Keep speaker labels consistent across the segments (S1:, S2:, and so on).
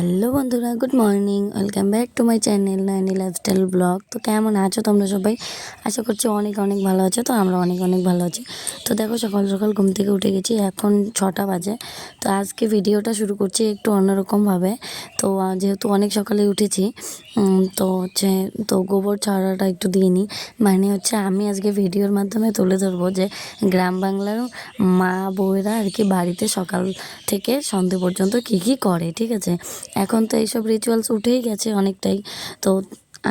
S1: Hello বন্ধুরা, good morning. Welcome back to my channel Nayani lifestyle blog. তো কেমন আছো তোমরা সবাই? আশা করছি অনেক অনেক ভালো আছো। তো আমরা অনেক অনেক ভালো আছি। তো দেখো, সকাল সকাল ঘুম থেকে উঠে গেছি, এখন 6টা বাজে। তো আজকে ভিডিওটা শুরু করছি একটু অন্যরকমভাবে। তো যেহেতু অনেক সকালে উঠেছি, তো গোবর ছড়াটা একটু দিয়ে নিই। মানে হচ্ছে আমি আজকে ভিডিওর মাধ্যমে তুলে ধরবো যে গ্রাম বাংলার মা বউয়েরা আর কি বাড়িতে সকাল থেকে সন্ধে পর্যন্ত কি কি করে, ঠিক আছে। এখন তো এইসব রিচুয়ালস উঠেই গেছে অনেকটাই। তো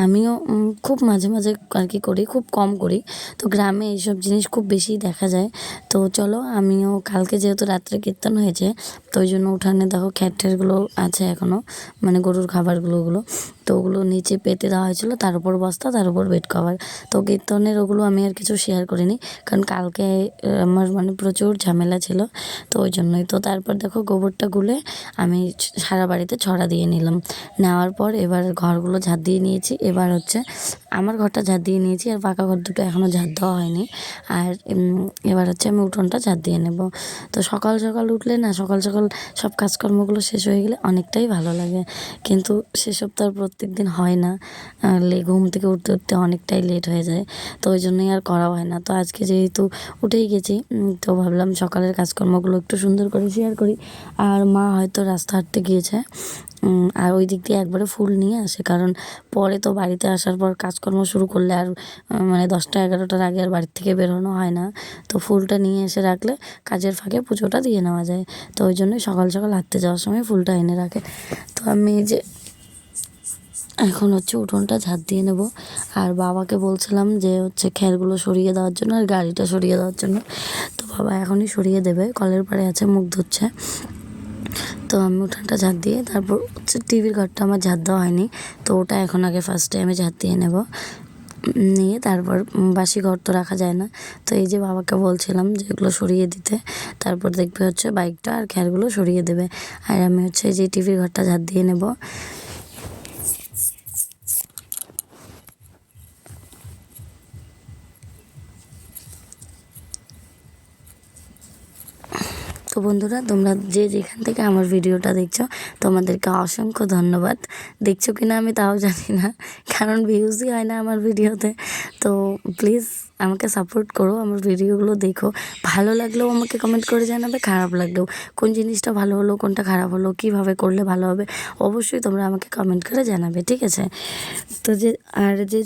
S1: আমিও খুব মাঝে মাঝে আর কি করি, খুব কম করি। তো গ্রামে এইসব জিনিস খুব বেশি দেখা যায়। তো চলো, আমিও কালকে যেহেতু রাত্রে কীর্তন হয়েছে, তো ওই জন্য উঠানে দেখো খ্যাটেরগুলো আছে এখনও, মানে গরুর খাবারগুলো। তো ওগুলো নিচে পেতে দেওয়া হয়েছিল, তার উপর বস্তা, তার উপর বেড কভার। তো কীর্তনের ওগুলো আমি আর কিছু শেয়ার করিনি, কারণ কালকে আমার মানে প্রচুর ঝামেলা ছিল। তো ওই জন্যই। তো তারপর দেখো, গোবরটা গুলে আমি সারা বাড়িতে ছড়া দিয়ে নিলাম। নেওয়ার পর এবার ঘরগুলো ঝাড় দিয়ে নিয়েছি। এবার হচ্ছে আমার ঘরটা ঝাড় দিয়ে নিয়েছি, আর পাকা ঘর দুটো এখনও ঝাড় দেওয়া হয়নি। আর এবার হচ্ছে আমি উঠোনটা ঝাড় দিয়ে নেব। তো সকাল সকাল উঠলে না, সকাল সকাল সব কাজকর্মগুলো শেষ হয়ে গেলে অনেকটাই ভালো লাগে। কিন্তু সেসব তো আর প্রত্যেক দিন হয় না। ঘুম থেকে উঠতে উঠতে অনেকটাই লেট হয়ে যায়। তো ওই জন্যই আর করা হয় না। তো আজকে যেহেতু উঠেই গেছি, তো ভাবলাম সকালের কাজকর্মগুলো একটু সুন্দর করে শেয়ার করি। আর মা হয়তো রাস্তা হাঁটতে গিয়েছে, আর ওই দিক দিয়ে একবারে ফুল নিয়ে আসে, কারণ পরে তো বাড়িতে আসার পর কাজকর্ম শুরু করলে আর মানে 10টা 11টার আগে আর বাড়ির থেকে বেরোনো হয় না। তো ফুলটা নিয়ে এসে রাখলে কাজের ফাঁকে পুজোটা দিয়ে নেওয়া যায়। তো ওই জন্যই সকাল সকাল হাঁটতে যাওয়ার সময় ফুলটা এনে রাখে। তো আমি যে এখন হচ্ছে উঠোনটা ঝাড় দিয়ে নেব। আর বাবাকে বলছিলাম যে হচ্ছে খেরগুলো সরিয়ে দেওয়ার জন্য আর গাড়িটা সরিয়ে দেওয়ার জন্য। তো বাবা এখনই সরিয়ে দেবে, কলের পাড়ে আছে, মুখ ধুচ্ছে। তো আমি উঠানটা ঝাড় দিয়ে তারপর হচ্ছে টিভির ঘরটা আমার ঝাড় দেওয়া হয়নি, তো ওটা এখন আগে ফার্স্টে আমি ঝাড় দিয়ে নেব। নিয়ে তারপর বাসি ঘর তো রাখা যায় না। তো এই যে বাবাকে বলছিলাম যে এগুলো সরিয়ে দিতে, তারপর দেখবে হচ্ছে বাইকটা আর খেরগুলো সরিয়ে দেবে। আর আমি হচ্ছে যে টিভির ঘরটা ঝাড় দিয়ে নেব। তো বন্ধুরা, তোমরা যে যেখান থেকে আমার ভিডিওটা দেখছো, তোমাদেরকে অসংখ্য ধন্যবাদ। দেখছো কিনা আমি তাও জানি না, কারণ ভিউজই হয় না আমার ভিডিওতে। তো প্লিজ আমাকে সাপোর্ট করো, আমার ভিডিওগুলো দেখো। ভালো লাগলেও আমাকে কমেন্ট করে জানাবে, খারাপ লাগলেও কোন জিনিসটা ভালো হলো, কোনটা খারাপ হলো, কীভাবে করলে ভালো হবে, অবশ্যই তোমরা আমাকে কমেন্ট করে জানাবে, ঠিক আছে। তো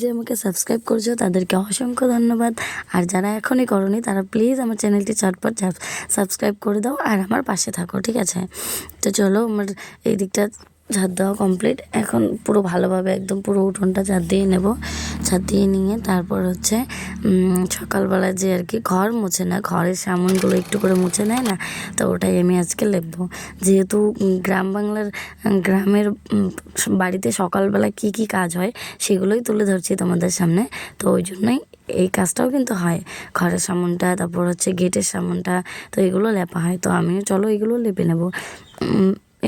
S1: যে আমাকে সাবস্ক্রাইব করছো তাদেরকে অসংখ্য ধন্যবাদ। আর যারা এখনই করোনি তারা প্লিজ আমার চ্যানেলটি চটপট সাবস্ক্রাইব করে দাও আর আমার পাশে থাকো, ঠিক আছে। তো চলো, আমার এই দিকটা ঝাড় দেওয়া কমপ্লিট। এখন পুরো ভালোভাবে একদম পুরো উঠোনটা ঝাড় দিয়ে নেব। ঝাড় দিয়ে নিয়ে তারপর হচ্ছে সকালবেলা যে আর কি ঘর মুছে না, ঘরের সামানগুলো একটু করে মুছে নেয় না, তো ওটাই আমি আজকে লিখবো। যেহেতু গ্রামের বাড়িতে সকালবেলা কি কি কাজ হয় সেগুলোই তুলে ধরছি তোমাদের সামনে। তো ওই জন্যই এই কাজটাও কিন্তু হয়, ঘরের সামনটা, তারপর হচ্ছে গেটের সামনটা, তো এগুলো লেপা হয়। তো আমিও চলো এগুলো লেপে নেব।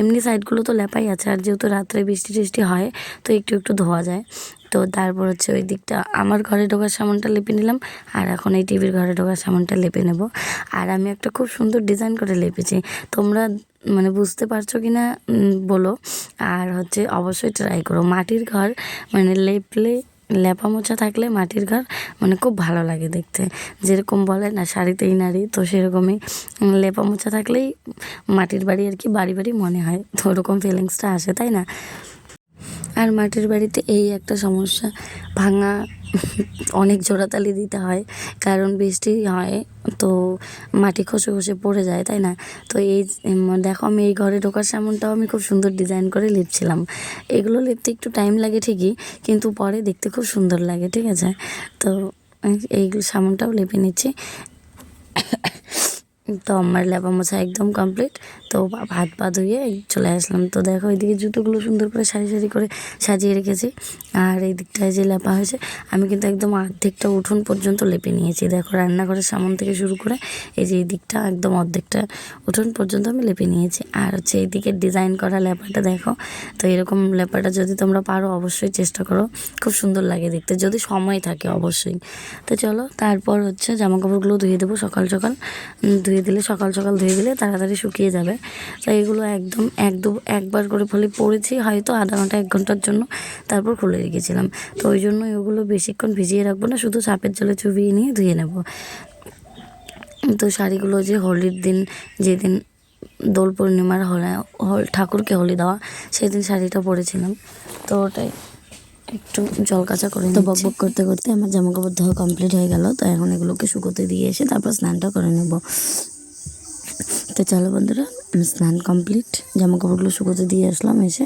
S1: এমনি সাইডগুলো তো লেপাই আছে, আর যেহেতু রাত্রে বৃষ্টি টিষ্টি হয় তো একটু একটু ধোয়া যায়। তো তারপর হচ্ছে ওই দিকটা আমার ঘরে ঢোকার সামানটা লেপে নিলাম, আর এখন এই টিভির ঘরে ঢোকার সামানটা লেপে নেব। আর আমি একটা খুব সুন্দর ডিজাইন করে লেপেছি, তোমরা মানে বুঝতে পারছো কি না বলো। আর হচ্ছে অবশ্যই ট্রাই করো। মাটির ঘর মানে লেপা মোছা থাকলে মাটির ঘর মানে খুব ভালো লাগে দেখতে। যেরকম বলে না শাড়িতেই নারী, তো সেরকমই লেপা মোছা থাকলেই মাটির বাড়ি আর কি বাড়ি বাড়ি মনে হয়, তো ওরকম ফিলিংসটা আসে, তাই না। আর মাটির বাড়িতে এই একটা সমস্যা, ভাঙা অনেক জোড়াতালি দিতে হয়, কারণ বৃষ্টি হয় তো মাটি খসে খসে পড়ে যায়, তাই না। তো দেখো, আমি এই ঘরে ঢোকার সামনটাও আমি খুব সুন্দর ডিজাইন করে লিপছিলাম। এগুলো লিপতে একটু টাইম লাগে ঠিকই, কিন্তু পরে দেখতে খুব সুন্দর লাগে, ঠিক আছে। তো এইগুলো সামনটাও লেপে নিচ্ছি। তো আমার লেপা মোছা একদম কমপ্লিট। তো হাত পা ধুয়ে চলে আসলাম। তো দেখো, এইদিকে জুতোগুলো সুন্দর করে সারি সারি করে সাজিয়ে রেখেছি। আর এই দিকটায় যে লেপা হয়েছে, আমি কিন্তু একদম অর্ধেকটা উঠোন পর্যন্ত লেপে নিয়েছি। দেখো, রান্নাঘরের সামন থেকে শুরু করে এই যে এই দিকটা একদম অর্ধেকটা উঠোন পর্যন্ত আমি লেপে নিয়েছি। আর হচ্ছে এইদিকে ডিজাইন করা লেপাটা দেখো। তো এরকম লেপাটা যদি তোমরা পারো অবশ্যই চেষ্টা করো, খুব সুন্দর লাগে দেখতে, যদি সময় থাকে অবশ্যই। তো চলো, তারপর হচ্ছে জামা কাপড়গুলো ধুয়ে দেবো সকাল সকাল। সকাল সকাল ধুয়ে দিলে তাড়াতাড়ি শুকিয়ে যাবে। তো এগুলো একদম একবার করে ফলে পড়েছি হয়তো আধা ঘন্টা 1 ঘন্টার জন্য, তারপর খুলে রেখেছিলাম। তো ওই জন্য ওগুলো বেশিক্ষণ ভিজিয়ে রাখবো না, শুধু সার্ফের জলে চুবিয়ে নিয়ে ধুয়ে নেব। তো শাড়িগুলো যে হোলির দিন, যেদিন দোল পূর্ণিমার ঠাকুরকে হোলি দেওয়া, সেদিন শাড়িটা পরেছিলাম, তো ওটাই একটু জল কাচা করে তো বকবক করতে করতে আমার জামা কাপড় ধোয়া কমপ্লিট হয়ে গেল। তো এখন এগুলোকে শুকোতে দিয়ে এসে তারপর স্নানটা করে নেব। তো চলো বন্ধুরা, স্নান কমপ্লিট, জামা কাপড়গুলো শুকোতে দিয়ে আসলাম, এসে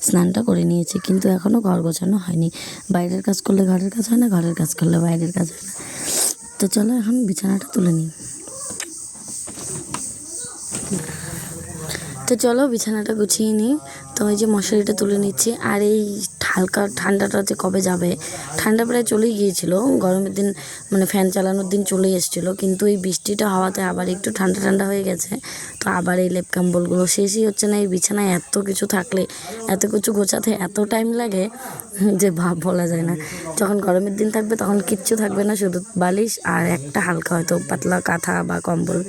S1: স্নানটা করে নিয়েছি, কিন্তু এখনও ঘর গোছানো হয়নি। বাইরের কাজ করলে ঘরের কাজ হয় না, ঘরের কাজ করলে বাইরের কাজ হয় না। তো চলো এখন বিছানাটা তুলে নিই। তো চলো বিছানাটা গুছিয়ে নিই। তো এই যে মশারিটা তুলে নিচ্ছি, আর এই হালকা ঠান্ডাটা যে কবে যাবে, ঠান্ডা প্রায় চলেই গিয়েছিল, গরমের দিন মানে ফ্যান চালানোর দিন চলেই এসেছিলো, কিন্তু এই বৃষ্টিটা হওয়াতে আবার একটু ঠান্ডা ঠান্ডা হয়ে গেছে। তো আবার এই লেপ কম্বলগুলো শেষই হচ্ছে না। এই বিছানায় এত কিছু থাকলে, এত কিছু গোছাতে এত টাইম লাগে যে বলা যায় না। যখন গরমের দিন থাকবে তখন কিচ্ছু থাকবে না, শুধু বালিশ আর একটা হালকা হয়তো পাতলা কাঁথা বা কম্বল,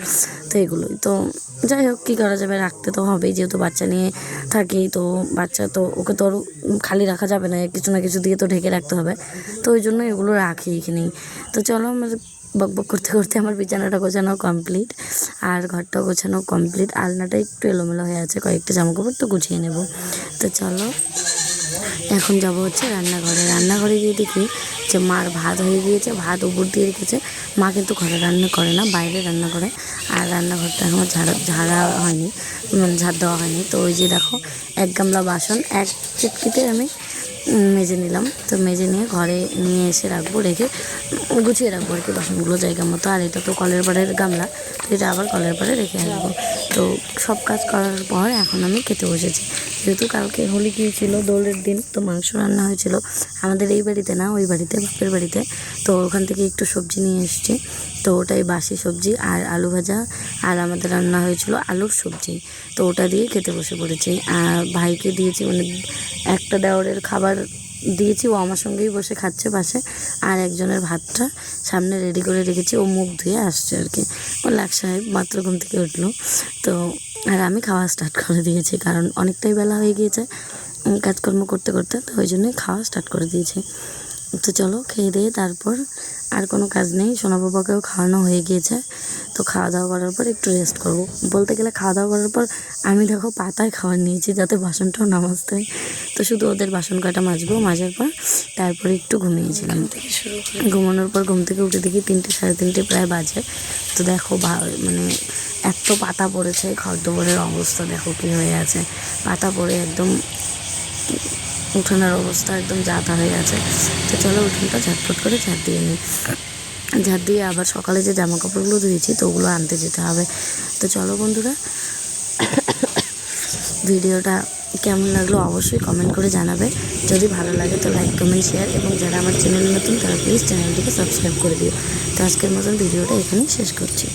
S1: তো এগুলোই। তো যাই হোক, কী করা যাবে, রাখতে তো হবেই, যেহেতু বাচ্চা নিয়ে থাকি। তো বাচ্চা তো ওকে তো খালি রাখা যাবে না, কিছু না কিছু দিয়ে তো ঢেকে রাখতে হবে। তো ওই জন্য এগুলো রাখি এখানেই। তো চলো, আমার বকবক করতে করতে আমার বিছানাটা গোছানো কমপ্লিট, আর ঘরটা গোছানো কমপ্লিট। আলনাটা একটু এলোমেলো হয়ে আছে, কয়েকটা জামাকাপড় তো গুছিয়ে নেব। তো চলো এখন যাব হচ্ছে রান্নাঘরে গিয়ে দেখি যে মার ভাত হয়ে গিয়েছে, ভাত উপর দিয়ে রেখেছে। মা কিন্তু ঘরে রান্না করে না, বাইরে রান্না করে। আর রান্নাঘরটা এখনও ঝাড়া হয়নি, মানে ঝাড় দেওয়া হয়নি। তো ওই যে দেখো, 1 গামলা বাসন এক চিটকিতে আমি মেজে নিলাম। তো মেজে নিয়ে ঘরে নিয়ে এসে রাখবো, রেখে গুছিয়ে রাখবো আর কি বাসনগুলো জায়গা মতো। আর এটা তো কলের পাড়ের গামলা, তো এটা আবার কলের পাড়ে রেখে আসবো। তো সব কাজ করার পর এখন আমি খেতে বসেছি। যেহেতু কালকে হোলি গিয়েছিলো, দোলের দিন, তো মাংস রান্না হয়েছিল আমাদের এই বাড়িতে না, ওই বাড়িতে, বাপের বাড়িতে। তো ওখান থেকে একটু সবজি নিয়ে এসেছি, তো ওটাই বাসি সবজি আর আলু ভাজা। আর আমাদের রান্না হয়েছিল আলুর সবজি, তো ওটা দিয়ে খেতে বসে পড়েছি। আর ভাইকে দিয়েছি, মানে একটা দেওরের খাবার দিয়েছি, ও আমার সঙ্গেই বসে খাচ্ছে পাশে। আর একজনের ভাতটা সামনে রেডি করে রেখেছি, ও মুখ ধুয়ে আসছে আর কি। ও লাখ সাহেব মাত্র ঘুম থেকে উঠলো। তো আর আমি খাওয়া স্টার্ট করে দিয়েছি, কারণ অনেকটাই বেলা হয়ে গিয়েছে কাজকর্ম করতে করতে, তো ওই জন্যই খাওয়া স্টার্ট করে দিয়েছি। তো চলো খেয়ে দিয়ে তারপর, আর কোনো কাজ নেই, সোনা বাবাকেও খাওয়ানো হয়ে গিয়েছে। তো খাওয়া দাওয়া করার পর একটু রেস্ট করবো। বলতে গেলে খাওয়া দাওয়া করার পর আমি দেখো পাতায় খাবার নিয়েছি, যাতে বাসনটাও না মাজতে হয়। তো শুধু ওদের বাসন কটা মাজবো, মাজার পর তারপরে একটু ঘুমিয়েছিলাম। ঘুমানোর পর ঘুম থেকে উঠে দেখি 3টে সাড়ে 3টে প্রায় বাজে। তো দেখো মানে এত পাতা পড়েছে, ঘরদোরের অবস্থা দেখো কী হয়ে আছে, পাতা পড়ে একদম উঠোনের অবস্থা একদম যাতা হয়ে আছে। তো চলো উঠোনটা ঝটফট করে ঝাড় দিয়ে নিই। ঝাড় দিয়ে আবার সকালে যে জামা কাপড়গুলো ধুয়েছি, তো ওগুলো আনতে যেতে হবে। তো চলো বন্ধুরা, ভিডিওটা কেমন লাগলো অবশ্যই কমেন্ট করে জানাবে। যদি ভালো লাগে তো লাইক, কমেন্ট, শেয়ার, এবং যারা আমার চ্যানেলে নতুন তারা প্লিজ চ্যানেলটিকে সাবস্ক্রাইব করে দিও। তো আজকের মতন ভিডিওটা এখানেই শেষ করছি।